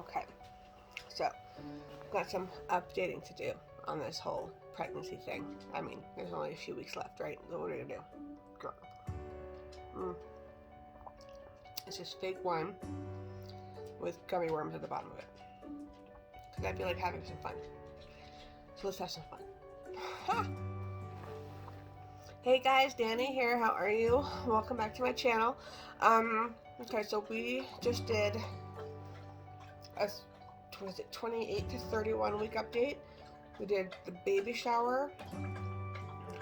Okay, so got some updating to do on this whole pregnancy thing. I mean, there's only a few weeks left, right? So what are you gonna do? Girl. It's just fake wine with gummy worms at the bottom of it. Because I feel like having some fun. So let's have some fun. Ha! Hey guys, Danny here. How are you? Welcome back to my channel. Okay, so we just did a 28 to 31 week update. We did the baby shower,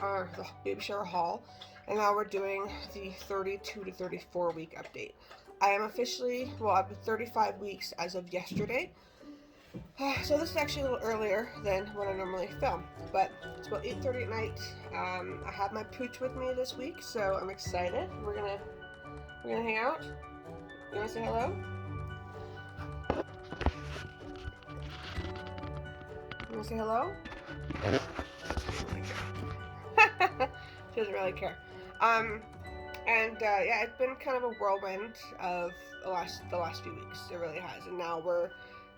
or the baby shower haul, and now we're doing the 32 to 34 week update. I am officially, well, I've been 35 weeks as of yesterday. So this is actually a little earlier than what I normally film, but it's about 8:30 at night. I have my pooch with me this week, so I'm excited. We're gonna hang out. You wanna say hello? You wanna say hello? She doesn't really care. Yeah, it's been kind of a whirlwind of the last few weeks. It really has, and now we're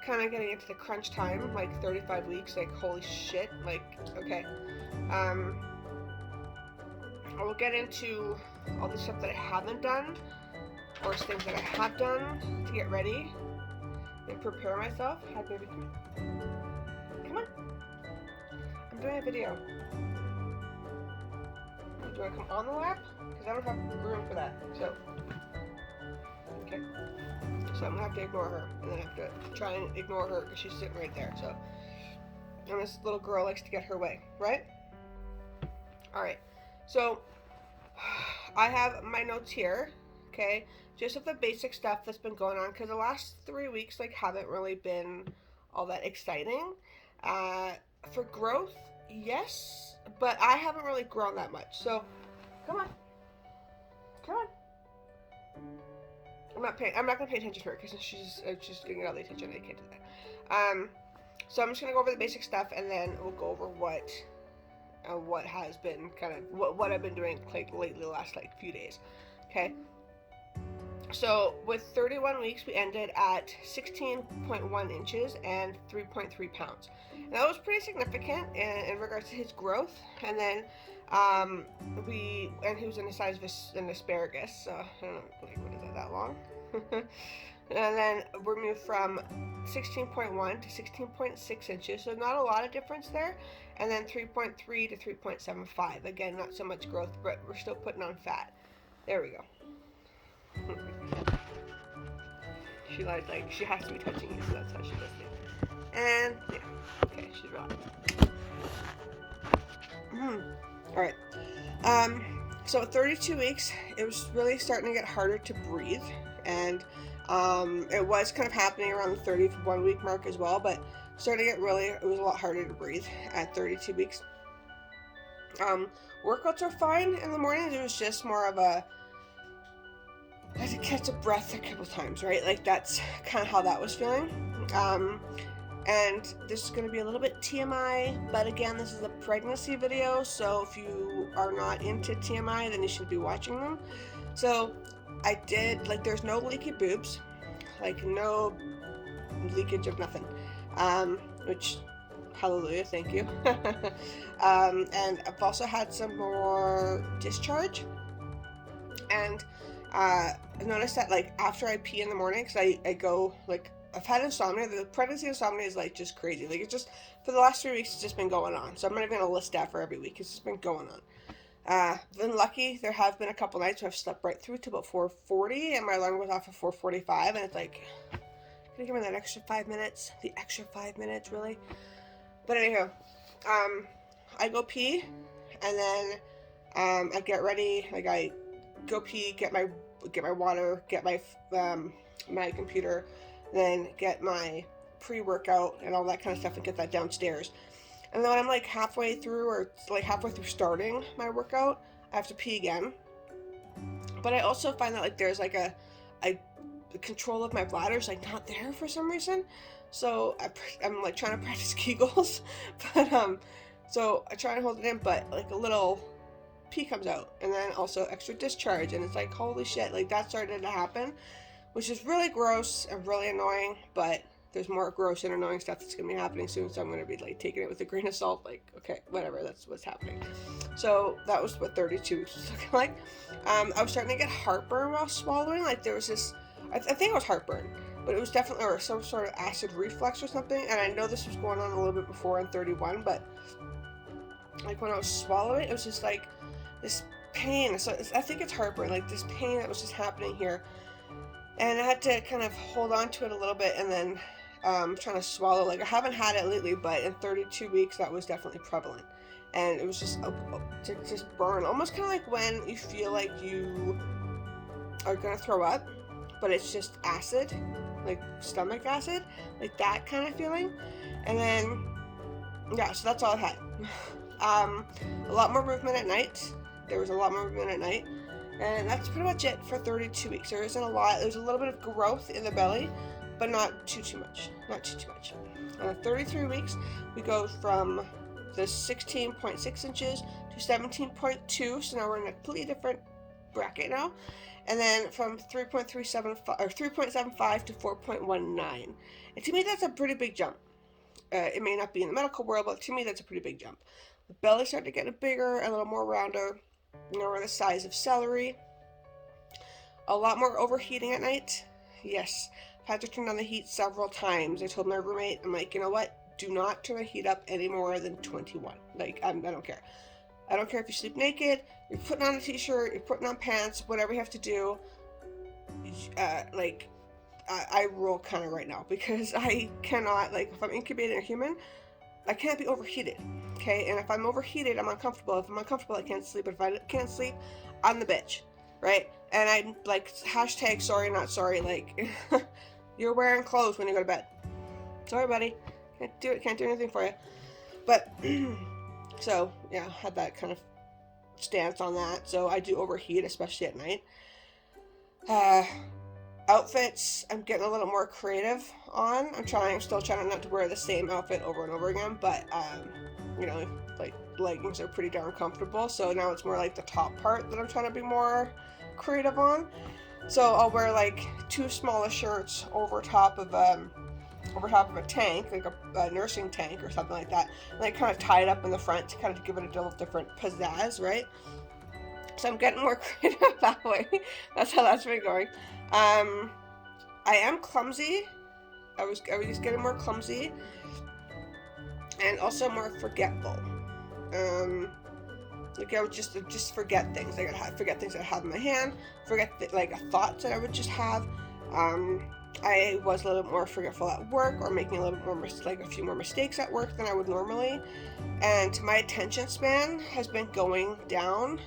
kind of getting into the crunch time, like 35 weeks. Like, holy shit! Like, okay. I will get into all the stuff that I haven't done, or things that I have done to get ready and prepare myself. Hi, baby. Come on. I'm doing a video. Do I come on the lap? Because I don't have room for that. So, okay. So I'm gonna have to ignore her, and then I have to try and ignore her because she's sitting right there. So, and this little girl likes to get her way, right? All right. So I have my notes here. Okay, just of the basic stuff that's been going on, because the last 3 weeks like haven't really been all that exciting. For growth, yes, but I haven't really grown that much. So, come on. I'm not gonna pay attention to her because she's getting all the attention. I can't do that. So I'm just gonna go over the basic stuff, and then we'll go over what has been kind of what I've been doing like lately, the last like few days. Okay. So with 31 weeks, we ended at 16.1 inches and 3.3 pounds. And that was pretty significant in regards to his growth. And then he was in the size of an asparagus. So I don't know, like, what is that long? And then we moved from 16.1 to 16.6 inches. So not a lot of difference there. And then 3.3 to 3.75. Again, not so much growth, but we're still putting on fat. There we go. She like she has to be touching you, so that's how she does it. And yeah, okay, she's right. All right. So at 32 weeks, it was really starting to get harder to breathe, and it was kind of happening around the 31 week mark as well, but starting to get it was a lot harder to breathe at 32 weeks. Workouts are fine in the mornings. It was just more of a I had to catch a breath a couple times, right? Like, that's kind of how that was feeling. And this is going to be a little bit TMI, but again, this is a pregnancy video, so if you are not into TMI, then you should be watching them. So I did, like, there's no leaky boobs, like no leakage of nothing, which, hallelujah, thank you. And I've also had some more discharge, and I noticed that, like, after I pee in the morning, because I go, like, I've had insomnia. The pregnancy insomnia is, like, just crazy. Like, it's just, for the last 3 weeks, it's just been going on. So I'm not even going to list that for every week. It's just been going on. Been lucky. There have been a couple nights where I've slept right through to about 4:40, and my alarm goes off at 4:45, and it's like, can you give me that extra 5 minutes? The extra 5 minutes, really? But anyhow, I go pee, and then I get ready. Like, I go pee, get my water, get my my computer, then get my pre-workout and all that kind of stuff, and get that downstairs. And then when I'm like halfway through, or like halfway through starting my workout, I have to pee again. But I also find that, like, there's like the control of my bladder is like not there for some reason. So I'm like trying to practice Kegels, but so I try and hold it in, but like a little pee comes out, and then also extra discharge, and it's like, holy shit, like that started to happen, which is really gross and really annoying, but there's more gross and annoying stuff that's going to be happening soon, so I'm going to be like taking it with a grain of salt, like, okay, whatever, that's what's happening. So that was what 32 weeks was looking like. I was starting to get heartburn while swallowing. Like there was this, I think it was heartburn, but it was definitely, or some sort of acid reflux or something. And I know this was going on a little bit before in 31, but like when I was swallowing, it was just like this pain. So I think it's heartburn, like this pain that was just happening here. And I had to kind of hold on to it a little bit and then trying to swallow. Like I haven't had it lately, but in 32 weeks, that was definitely prevalent. And it was just just burn, almost kind of like when you feel like you are gonna throw up, but it's just acid, like stomach acid, like that kind of feeling. And then yeah, so that's all I had. A lot more movement at night. There was a lot more movement at night, and that's pretty much it for 32 weeks. There isn't a lot. There's a little bit of growth in the belly, but not too much. Not too much. 33 weeks, we go from the 16.6 inches to 17.2, so now we're in a completely different bracket now. And then from 3.375 or 3.75 to 4.19. And to me, that's a pretty big jump. It may not be in the medical world, but to me, that's a pretty big jump. The belly started to get bigger, a little more rounder. You know, we're the size of celery. A lot more overheating at night. Yes, I've had to turn down the heat several times. I told my roommate, I'm like, you know what? Do not turn the heat up any more than 21. Like, I don't care. I don't care if you sleep naked, you're putting on a t-shirt, you're putting on pants, whatever you have to do. I rule kind of right now because I cannot, like, if I'm incubating a human, I can't be overheated, okay? And if I'm overheated, I'm uncomfortable. If I'm uncomfortable, I can't sleep. If I can't sleep, I'm the bitch, right? And I'm like, hashtag sorry, not sorry. Like, you're wearing clothes when you go to bed. Sorry, buddy. Can't do anything for you. But, so, yeah, had that kind of stance on that. So I do overheat, especially at night. Outfits, I'm getting a little more creative on. I'm still trying not to wear the same outfit over and over again, but, you know, like, leggings are pretty darn comfortable, so now it's more like the top part that I'm trying to be more creative on. So I'll wear, like, 2 smaller shirts over top of a tank, like a nursing tank or something like that, and I kind of tie it up in the front to kind of give it a little different pizzazz, right? So I'm getting more creative that way. That's how that's been going. I am clumsy. I was just getting more clumsy, and also more forgetful. Like I would just forget things. Like I'd forget things I have in my hand. Forget like thoughts that I would just have. I was a little bit more forgetful at work, or making a little bit more a few more mistakes at work than I would normally. And my attention span has been going down.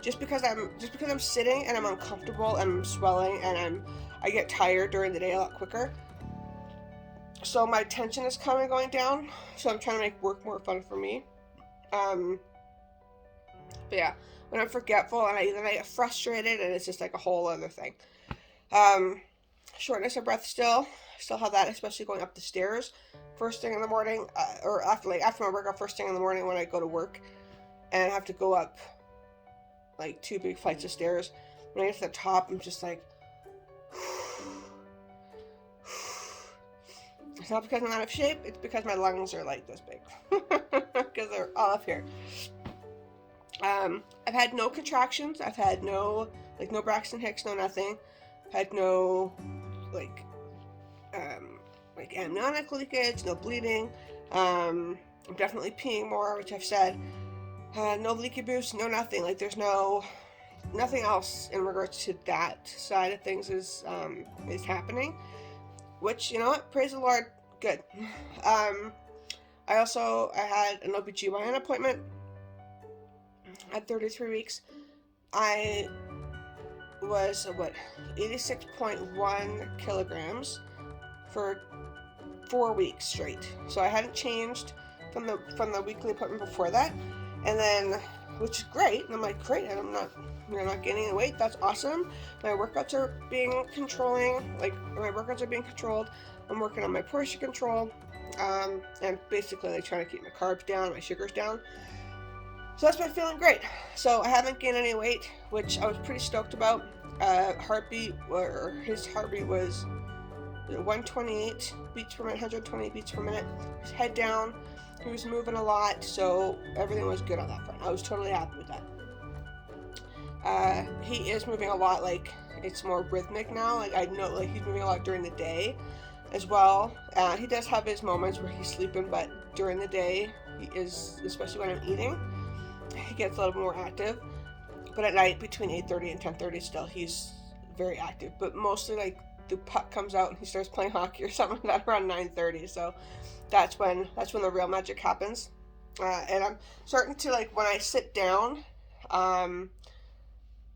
Just because I'm sitting and I'm uncomfortable and I'm swelling and I get tired during the day a lot quicker. So my attention is kind of going down. So I'm trying to make work more fun for me. But yeah, when I'm forgetful and I get frustrated, and it's just like a whole other thing. Shortness of breath still have that, especially going up the stairs first thing in the morning, or after my workout first thing in the morning when I go to work, and I have to go up like 2 big flights of stairs. When I get to the top, I'm just like, it's not because I'm out of shape, it's because my lungs are like this big, because they're all up here. I've had no contractions. I've had no Braxton Hicks, no nothing. Had no like amniotic leakage, no bleeding. I'm definitely peeing more, which I've said. No leaky boost, no nothing. Like there's nothing else in regards to that side of things is happening. Which, you know what, praise the Lord, good. I had an OBGYN appointment at 33 weeks. I was 86.1 kilograms for 4 weeks straight. So I hadn't changed from the weekly appointment before that. And then, which is great, and I'm like, great, and I'm not gaining any weight, that's awesome. My workouts are being controlled. I'm working on my portion control, and basically like trying to keep my carbs down, my sugars down. So that's been feeling great. So I haven't gained any weight, which I was pretty stoked about. His heartbeat was 128 beats per minute, 128 beats per minute. His head down. He was moving a lot, so everything was good on that front. I was totally happy with that. He is moving a lot, like it's more rhythmic now. Like I know, like he's moving a lot during the day as well. He does have his moments where he's sleeping, but during the day he is, especially when I'm eating, he gets a little bit more active. But at night between 8:30 and 10:30 still he's very active. But mostly like the puck comes out and he starts playing hockey or something like that around 9:30. So that's when the real magic happens. And I'm starting to, like, when I sit down,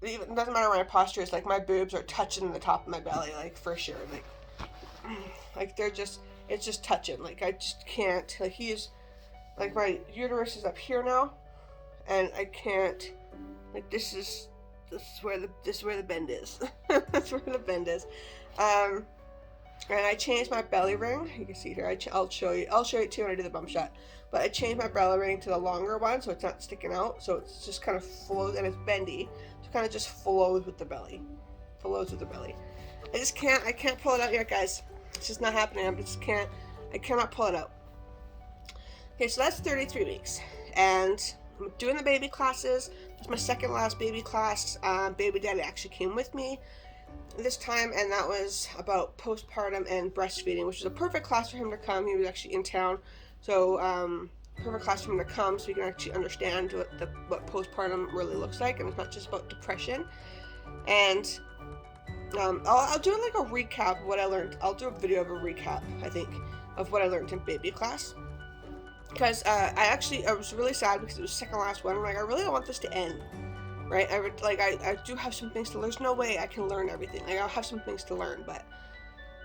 it doesn't matter what my posture is, like my boobs are touching the top of my belly, like for sure, like they're just, it's just touching, like I just can't, like he's, like my uterus is up here now, and I can't, like this is where the bend is. That's where the bend is. And I changed my belly ring. You can see here. I'll show you too when I do the bump shot. But I changed my belly ring to the longer one, so it's not sticking out. So it's just kind of flows, and it's bendy. So it kind of just flows with the belly. I can't pull it out yet, guys. It's just not happening. I cannot pull it out. Okay, so that's 33 weeks. And I'm doing the baby classes. It's my second last baby class. Baby daddy actually came with me this time, and that was about postpartum and breastfeeding, which was a perfect class for him to come. He was actually in town, so perfect class for him to come so he can actually understand what postpartum really looks like, and it's not just about depression. And I'll do like a recap of what I learned. I'll do a video of a recap, I think, of what I learned in baby class, because I was really sad because it was the second last one. I'm like, I really don't want this to end. Right, I do have some things to learn. There's no way I can learn everything. Like, I'll have some things to learn, but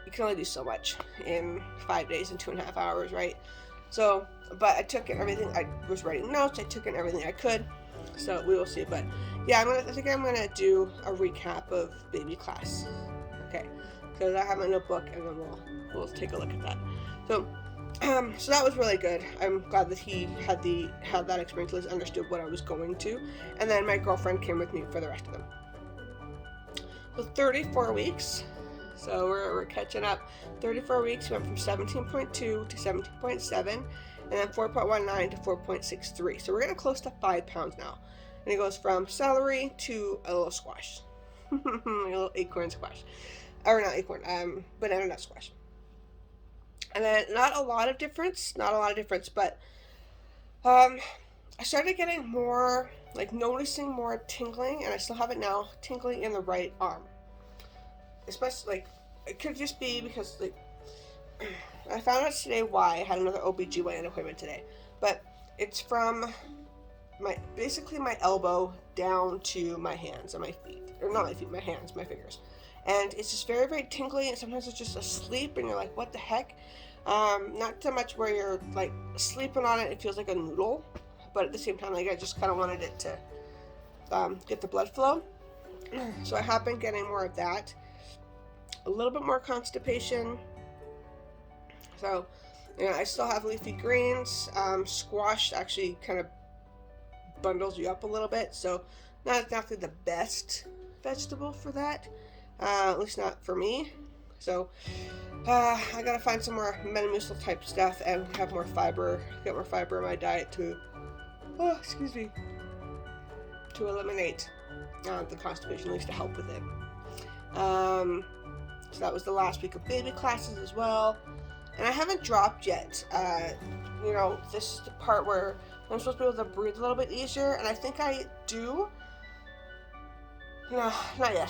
you can only do so much in 5 days and 2.5 hours, right? So, but I took in everything. I was writing notes. I took in everything I could. So we will see. But yeah, I think I'm gonna do a recap of baby class. Okay, because I have my notebook, and then we'll take a look at that. So that was really good. I'm glad that he had that experience, at least understood what I was going to. And then my girlfriend came with me for the rest of them. So 34 weeks. So we're catching up. 34 weeks, we went from 17.2 to 17.7, and then 4.19 to 4.63. So we're getting close to 5 pounds now. And it goes from celery to a little squash. A little acorn squash. Or not acorn, banana nut squash. And then not a lot of difference, but I started getting more, like noticing more tingling, and I still have it now, tingling in the right arm. Especially, like, it could just be because, like, I found out today why. I had another OBGYN appointment today, but it's from basically my elbow down to my hands and my feet, or not my feet, my hands, my fingers. And it's just very, very tingly, and sometimes it's just asleep, and you're like, what the heck? Not so much where you're, like, sleeping on it feels like a noodle, but at the same time, like, I just kind of wanted it to get the blood flow. So I have been getting more of that. A little bit more constipation. So, I still have leafy greens. Squash actually kind of bundles you up a little bit, so not exactly the best vegetable for that. At least not for me. So I gotta find some more Metamucil type stuff and have more fiber, get more fiber in my diet to eliminate the constipation, at least to help with it. So that was the last week of baby classes as well. And I haven't dropped yet. This is the part where I'm supposed to be able to breathe a little bit easier, and I think I do. No, not yet.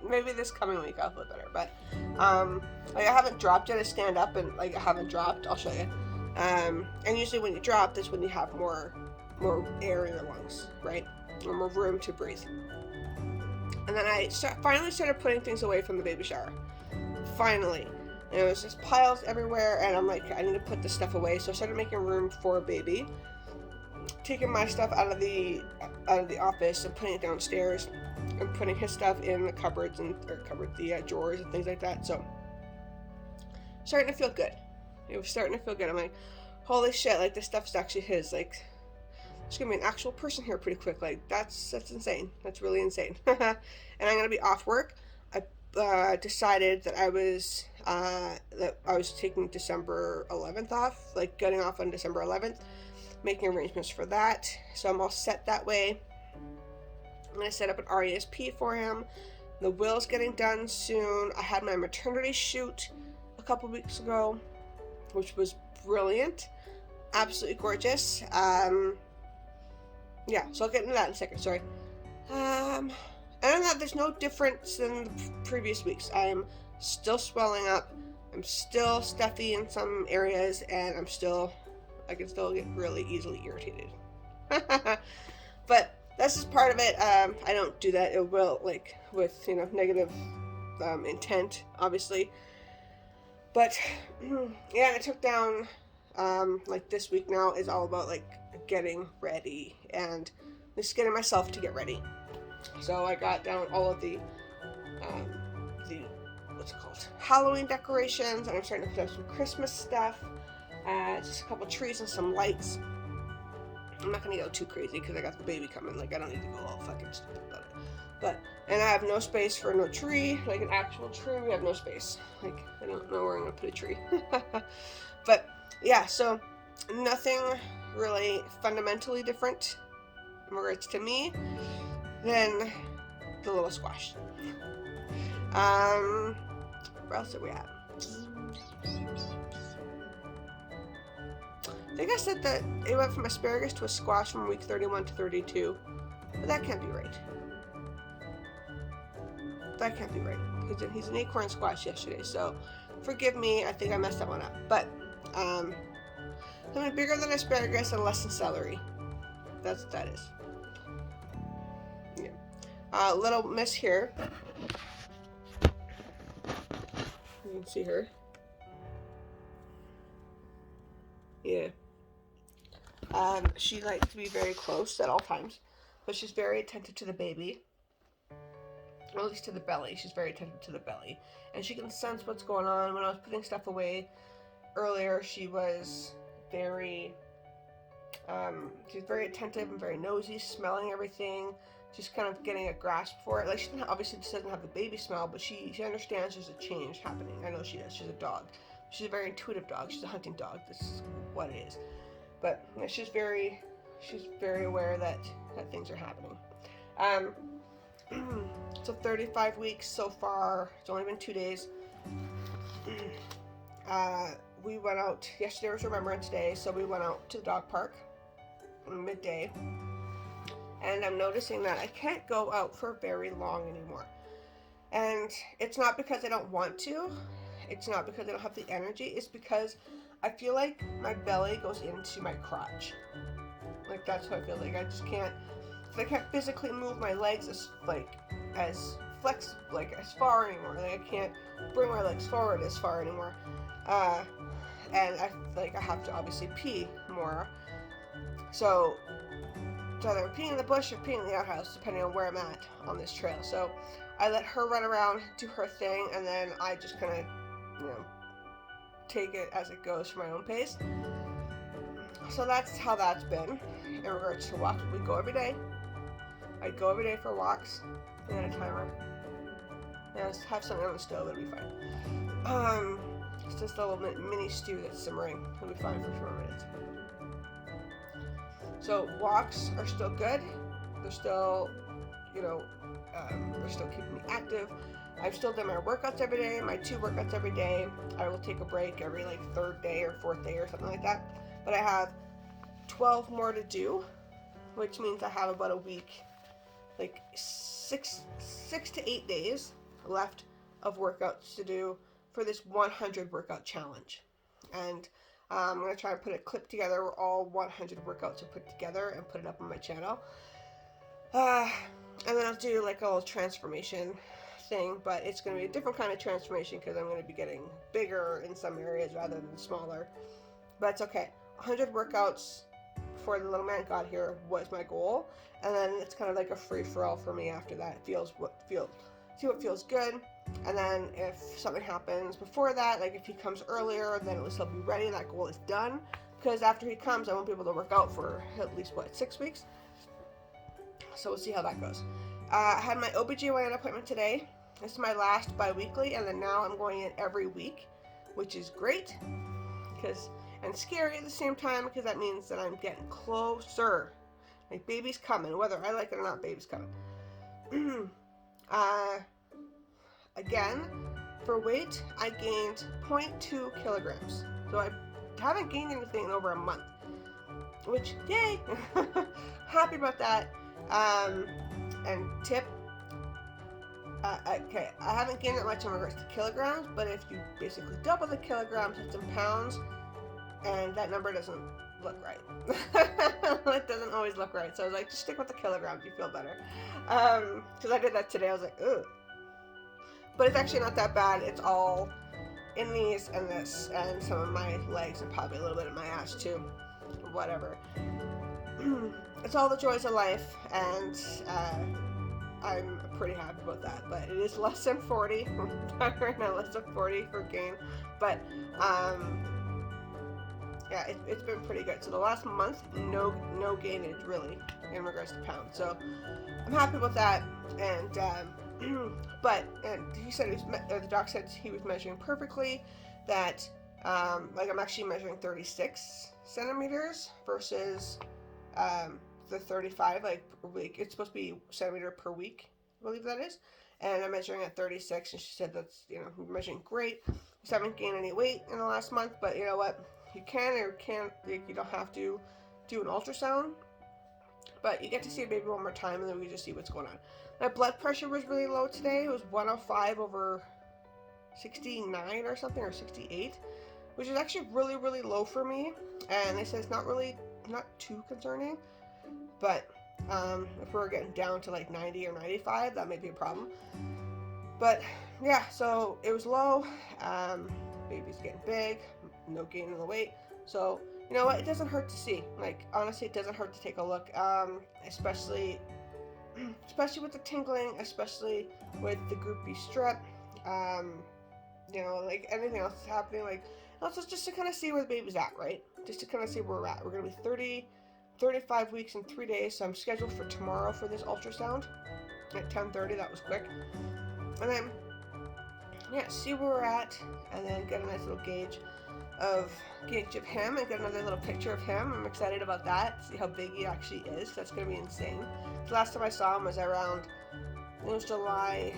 Maybe this coming week I'll feel better, but I haven't dropped yet. I stand up and I haven't dropped. I'll show you. And usually when you drop, that's when you have more air in the lungs, right? Or more room to breathe. And then I finally started putting things away from the baby shower. Finally. And it was just piles everywhere, and I'm like, I need to put this stuff away. So I started making room for baby, taking my stuff out of the office and putting it downstairs, and putting his stuff in the cupboards the drawers and things like that. So starting to feel good. It was starting to feel good. I'm like, holy shit! Like, this stuff's actually his. Like, there's gonna be an actual person here pretty quick. Like, that's insane. That's really insane. And I'm gonna be off work. I decided that I was taking December 11th off, like getting off on December 11th, making arrangements for that. So I'm all set that way. I'm going to set up an RESP for him. The will's getting done soon. I had my maternity shoot a couple weeks ago, which was brilliant. Absolutely gorgeous. Yeah, so I'll get into that in a second. Sorry. Other than that, there's no difference than the previous weeks. I'm still swelling up. I'm still stuffy in some areas, and I can still get really easily irritated. But that's just part of it. I don't do that. It will, like, with, negative intent, obviously. But, yeah, I took down, like, this week now is all about, like, getting ready and just getting myself to get ready. So I got down all of the what's it called, Halloween decorations, and I'm starting to put up some Christmas stuff. Just a couple trees and some lights. I'm not gonna go too crazy because I got the baby coming. Like, I don't need to go all fucking stupid about it. And I have no space for no tree, like an actual tree. We have no space. Like, I don't know where I'm gonna put a tree. But yeah, so nothing really fundamentally different in regards to me than the little squash. Where else are we at? I think I said that it went from asparagus to a squash from week 31 to 32. But that can't be right. That can't be right. He's an acorn squash yesterday, so forgive me, I think I messed that one up. But, something bigger than asparagus and less than celery. That's what that is. Yeah. Little miss here. You can see her. Yeah. She likes to be very close at all times, but she's very attentive to the baby. Or at least to the belly. She's very attentive to the belly. And she can sense what's going on. When I was putting stuff away earlier, she was very attentive and very nosy, smelling everything. She's kind of getting a grasp for it. Like, she obviously doesn't have the baby smell, but she understands there's a change happening. I know she does. She's a dog. She's a very intuitive dog. She's a hunting dog. This is what it is. But yeah, she's very aware that things are happening. So 35 weeks so far. It's only been 2 days. We went out, yesterday was Remembrance Day, so we went out to the dog park midday. And I'm noticing that I can't go out for very long anymore. And it's not because I don't want to. It's not because I don't have the energy. It's because I feel like my belly goes into my crotch. Like, that's what I feel like. I just can't, I can't physically move my legs as far anymore. Like, I can't bring my legs forward as far anymore. And I have to obviously pee more. So it's either peeing in the bush or peeing in the outhouse, depending on where I'm at on this trail. So I let her run around, do her thing, and then I just kind of, take it as it goes for my own pace. So that's how that's been in regards to walking. We go every day. I'd go every day for walks. We had a timer. Yeah, just have something on the stove, it'll be fine. It's just a little mini stew that's simmering. It'll be fine for a few more minutes. So walks are still good. They're still, they're still keeping me active. I've still done my workouts every day, my 2 workouts every day. I will take a break every 3rd day or 4th day or something like that. But I have 12 more to do, which means I have about a week, 6 to 8 days left of workouts to do for this 100 workout challenge. And I'm going to try and put a clip together where all 100 workouts are put together and put it up on my channel. And then I'll do a little transformation thing, but it's going to be a different kind of transformation because I'm going to be getting bigger in some areas rather than smaller. But it's okay. 100 workouts before the little man got here was my goal, and then it's kind of like a free-for-all for me after that. See what feels good, and then if something happens before that, like if he comes earlier, then at least he'll be ready. That goal is done, because after he comes, I won't be able to work out for at least 6 weeks. So we'll see how that goes. I had my OBGYN appointment today. This is my last bi-weekly, and then now I'm going in every week, which is great and scary at the same time, because that means that I'm getting closer. Like, baby's coming, whether I like it or not, baby's coming. Again, for weight, I gained 0.2 kilograms. So I haven't gained anything in over a month, which, yay! Happy about that. And tip, okay, I haven't gained that much in regards to kilograms, but if you basically double the kilograms, it's in pounds, and that number doesn't look right. It doesn't always look right. So I was like, just stick with the kilograms, you feel better. Because I did that today, I was like, ugh. But it's actually not that bad. It's all in these and this and some of my legs and probably a little bit of my ass too. Whatever. It's all the joys of life, and I'm pretty happy about that. But it is less than 40 right now, less than 40 for gain. But yeah, it's been pretty good. So the last month, no gainage really in regards to pounds. So I'm happy with that. And but he said the doc said he was measuring perfectly. That like I'm actually measuring 36 centimeters versus the 35. Like per week, it's supposed to be centimeter per week, I believe that is. And I'm measuring at 36, and she said that's, we're measuring great. I haven't gained any weight in the last month, but you know what? You can or can't. You don't have to do an ultrasound, but you get to see a baby one more time, and then we just see what's going on. My blood pressure was really low today. It was 105 over 69 or something, or 68, which is actually really, really low for me. And they said it's not too concerning, but if we're getting down to like 90 or 95, that may be a problem. But yeah, so it was low. Baby's getting big, no gain in the weight. So you know what? It doesn't hurt to see. Like, honestly, it doesn't hurt to take a look. Especially with the tingling, especially with the group B strep. Like anything else that's happening. Like, also just to kind of see where the baby's at, right? Just to kind of see where we're at. We're gonna be 35 weeks in 3 days. So I'm scheduled for tomorrow for this ultrasound at 10:30. That was quick. And then see where we're at, and then get a nice little gauge of him, and get another little picture of him. I'm excited about that. See how big he actually is. That's gonna be insane. The last time I saw him was around, it was July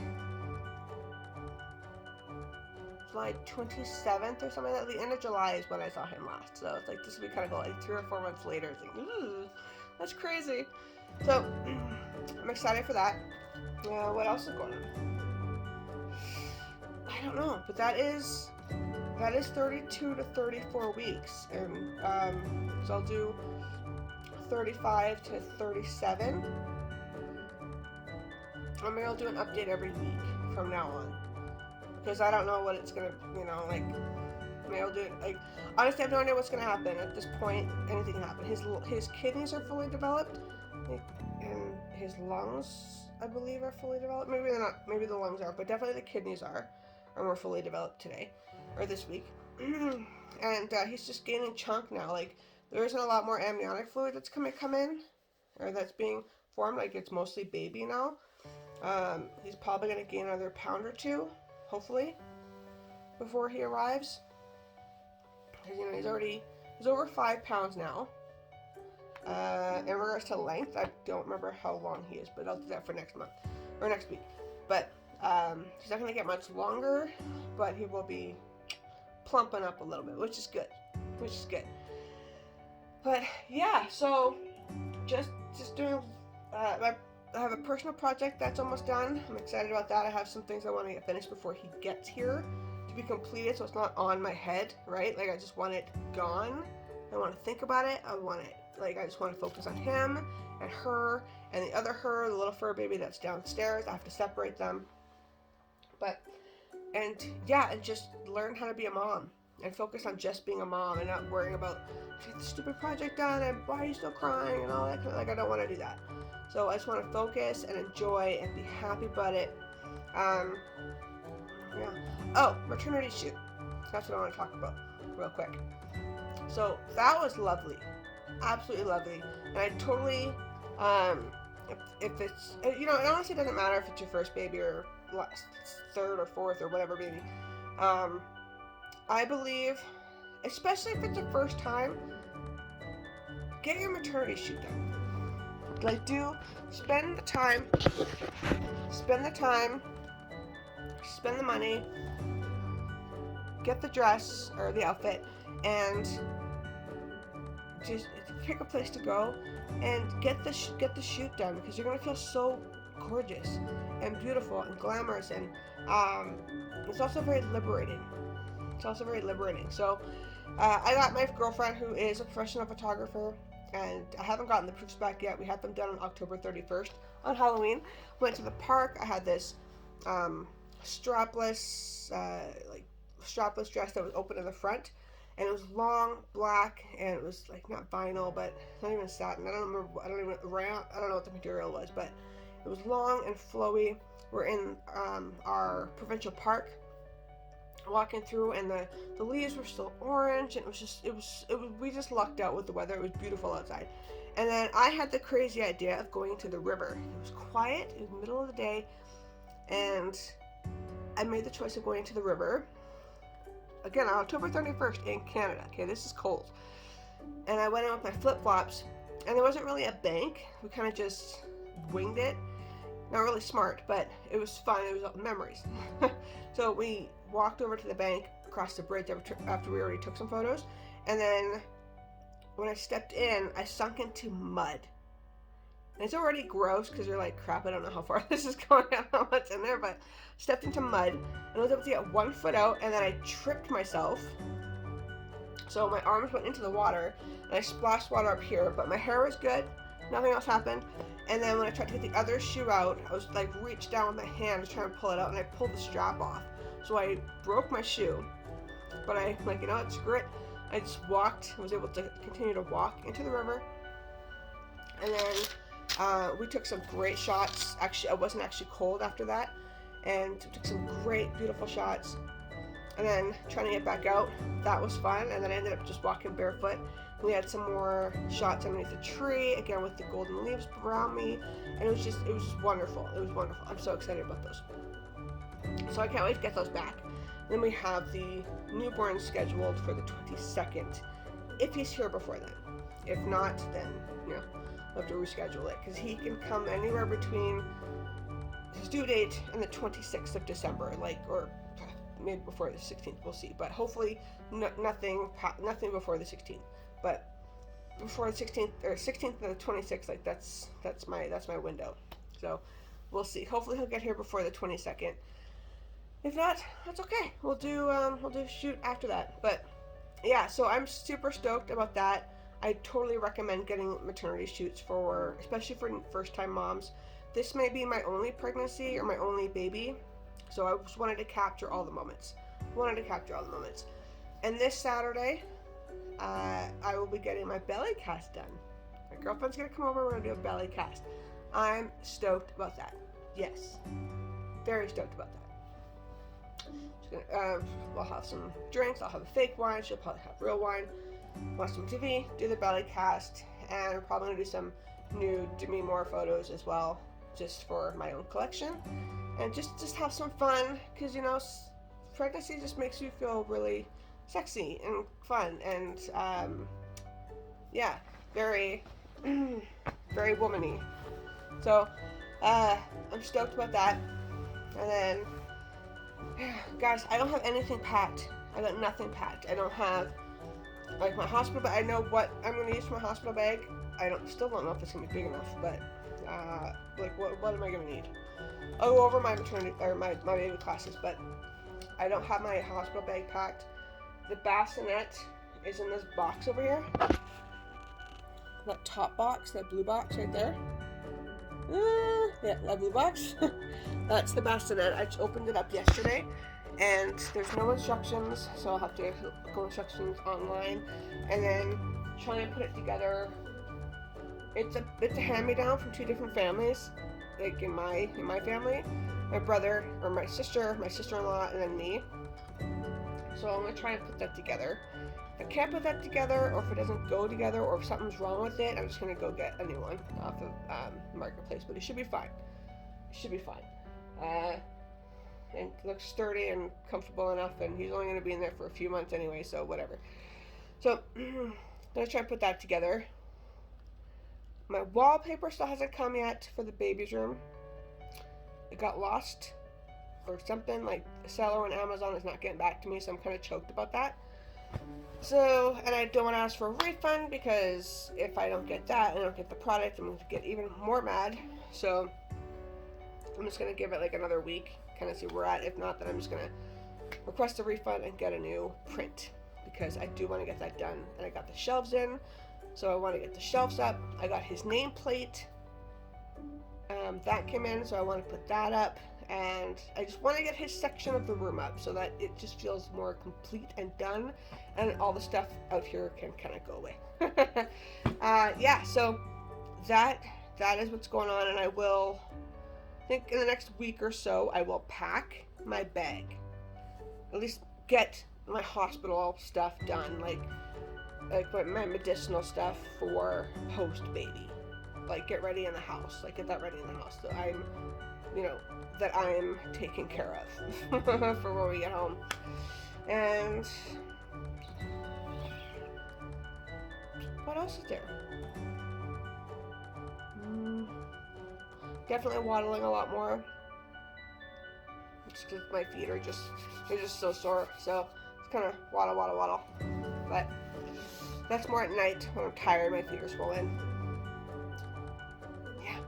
27th or something like that. The end of July is when I saw him last. So it's like, this would be kind of cool. Like 3 or 4 months later, it's like, ooh, that's crazy. So I'm excited for that. What else is going on? I don't know, but that is 32 to 34 weeks, and so I'll do 35 to 37. I mean, I'll do an update every week from now on, because I don't know what it's gonna, like. Maybe I'll do it. Like, honestly, I have no idea what's gonna happen at this point. Anything can happen. His kidneys are fully developed, and his lungs, I believe, are fully developed. Maybe they're not. Maybe the lungs are, but definitely the kidneys are more fully developed today or this week. And he's just gaining chunk now. Like, there isn't a lot more amniotic fluid that's come in, or that's being formed. Like, it's mostly baby now. He's probably gonna gain another pound or two, hopefully, before he arrives. Because he's over 5 pounds now. In regards to length, I don't remember how long he is, but I'll do that for next month or next week. But he's not going to get much longer, but he will be plumping up a little bit, which is good. But yeah, so just doing. I have a personal project that's almost done. I'm excited about that. I have some things I want to get finished before he gets here to be completed, so it's not on my head, right? Like, I just want it gone. I don't want to think about it. I just want to focus on him and her and the other her, the little fur baby that's downstairs. I have to separate them. And just learn how to be a mom and focus on just being a mom and not worrying about, get the stupid project done and why are you still crying and all that kind of, like, I don't want to do that. So I just want to focus and enjoy and be happy about it. Oh, maternity shoot. That's what I want to talk about real quick. So that was lovely. Absolutely lovely. And I totally if it's, you know, it honestly doesn't matter if it's your first baby or last, third or fourth or whatever baby. Um, I believe, especially if it's your first time, get your maternity shoot done. Like, spend the time, spend the time, spend the money, get the dress or the outfit, and just pick a place to go and get the shoot done, because you're gonna feel so gorgeous and beautiful and glamorous, and it's also very liberating. It's also very liberating. So I got my girlfriend, who is a professional photographer, and I haven't gotten the proofs back yet. We had them done on October 31st on Halloween. Went to the park. I had this strapless strapless dress that was open in the front, and it was long, black, and it was like not vinyl, but not even satin. I don't remember. I don't know what the material was, but it was long and flowy. We're in our provincial park, walking through, and the leaves were still orange, and it was we just lucked out with the weather. It was beautiful outside. And then I had the crazy idea of going to the river. It was quiet, it was the middle of the day, and I made the choice of going to the river. Again, on October 31st in Canada. Okay, this is cold. And I went in with my flip-flops, and there wasn't really a bank. We kind of just winged it. Not really smart, but it was fun. It was memories. So we walked over to the bank, across the bridge after we already took some photos, and then when I stepped in, I sunk into mud. And it's already gross because you're like, crap, I don't know how far this is going, I don't know what's in there, but stepped into mud, and I was able to get 1 foot out, and then I tripped myself. So my arms went into the water, and I splashed water up here, but my hair was good, nothing else happened. And then when I tried to get the other shoe out, I was like, reached down with my hand, I was trying to pull it out, and I pulled the strap off. So I broke my shoe, but I, like, you know what, screw it. I just walked, I was able to continue to walk into the river, and then we took some great shots. Actually, I wasn't actually cold after that, and we took some great, beautiful shots. And then trying to get back out, that was fun. And then I ended up just walking barefoot. We had some more shots underneath the tree, again with the golden leaves around me, and it was just wonderful. It was wonderful. I'm so excited about those. So I can't wait to get those back. Then we have the newborn scheduled for the 22nd, if he's here before then. If not, then, you know, we'll have to reschedule it, because he can come anywhere between his due date and the 26th of December, like, or maybe before the 16th, we'll see. But hopefully nothing before the 16th. But before the 16th or 16th to the 26th, like that's my window. So we'll see. Hopefully he'll get here before the 22nd. If not, that's okay. We'll do shoot after that. But yeah, so I'm super stoked about that. I totally recommend getting maternity shoots especially for first-time moms. This may be my only pregnancy or my only baby, so I just wanted to capture all the moments. And this Saturday, I will be getting my belly cast done. My girlfriend's gonna come over. We're gonna do a belly cast. I'm stoked about that. Yes, very stoked about that. We'll have some drinks. I'll have a fake wine. She'll probably have real wine. Watch some TV. Do the belly cast, and I'm probably gonna do some new Demi Moore photos as well, just for my own collection, and just have some fun, because, you know, pregnancy just makes you feel really sexy and fun, and yeah, very very womany. So I'm stoked about that. And then, guys, I don't have anything packed. I got nothing packed. I don't have, like, my hospital bag. I know what I'm going to use for my hospital bag. Still don't know if it's going to be big enough, but like, what am I going to need? I'll go over my maternity or my baby classes, but I don't have my hospital bag packed. The bassinet is in this box over here. That top box, that blue box right there. Yeah, that blue box. That's the bassinet. I just opened it up yesterday, and there's no instructions, so I'll have to go instructions online, and then trying to put it together. It's a hand-me-down from 2 different families, like in my family, my brother or my sister-in-law, and then me. So I'm gonna try and put that together. If I can't put that together, or if it doesn't go together, or if something's wrong with it, I'm just gonna go get a new one off of Marketplace. But it should be fine. It should be fine. And it looks sturdy and comfortable enough, and he's only gonna be in there for a few months anyway, so whatever. So I'm gonna try and put that together. My wallpaper still hasn't come yet for the baby's room. It got lost or something. Like, the seller on Amazon is not getting back to me, so I'm kind of choked about that. So, and I don't want to ask for a refund, because if I don't get that and I don't get the product, I'm going to get even more mad. So I'm just going to give it like another week, kind of see where we're at. If not, then I'm just going to request a refund and get a new print, because I do want to get that done. And I got the shelves in, so I want to get the shelves up. I got his nameplate. That came in, so I want to put that up. And I just want to get his section of the room up so that it just feels more complete and done, and all the stuff out here can kind of go away. Yeah, so that is what's going on, and I think in the next week or so, I will pack my bag. At least get my hospital stuff done, like my medicinal stuff for post-baby. Like, get ready in the house. Like, get that ready in the house. So that I'm taken care of for when we get home. And what else is there? Definitely waddling a lot more. Just because my feet are just so sore. So it's kind of waddle. But that's more at night when I'm tired, my feet are swollen.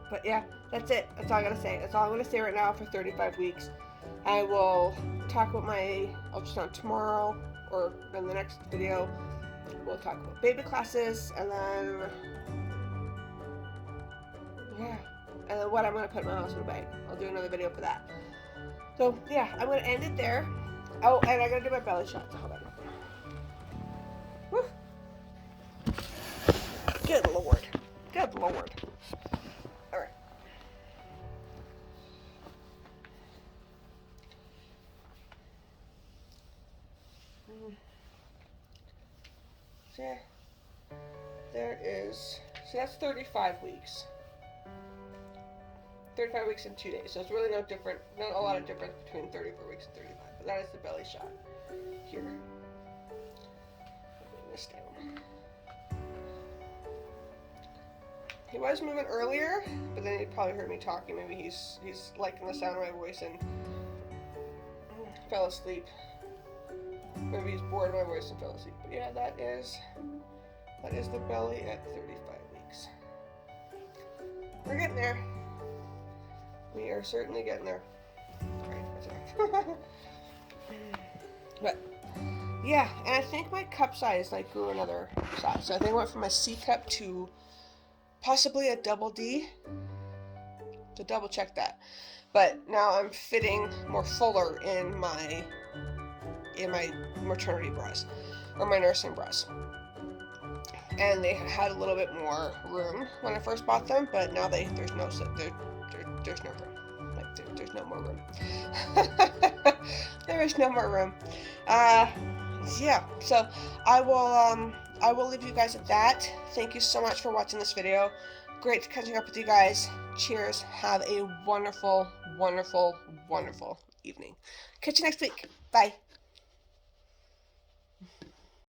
But yeah, that's it. That's all I gotta say. That's all I'm gonna say right now for 35 weeks. I will talk about my ultrasound tomorrow, or in the next video. We'll talk about baby classes, and then and then what I'm gonna put in my hospital bag. I'll do another video for that. So yeah, I'm gonna end it there. Oh, and I gotta do my belly shots. Hold on. Woo. Good lord. Good lord. Alright. So there is, so that's 35 weeks. 35 weeks and 2 days. So it's really not a lot of difference between 34 weeks and 35. But that is the belly shot here. Bring this down. He was moving earlier, but then he probably heard me talking. Maybe he's liking the sound of my voice and fell asleep. Maybe he's bored of my voice and fell asleep. But yeah, that is the belly at 35 weeks. We're getting there. We are certainly getting there. But yeah, and I think my cup size grew another size. So I think I went from a C cup to possibly a double D. To double check that. But now I'm fitting more fuller in my maternity bras, or my nursing bras. And they had a little bit more room when I first bought them, but now there's no room. There's no more room. There is no more room. Yeah. So I will leave you guys at that. Thank you so much for watching this video. Great catching up with you guys. Cheers. Have a wonderful, wonderful, wonderful evening. Catch you next week. Bye.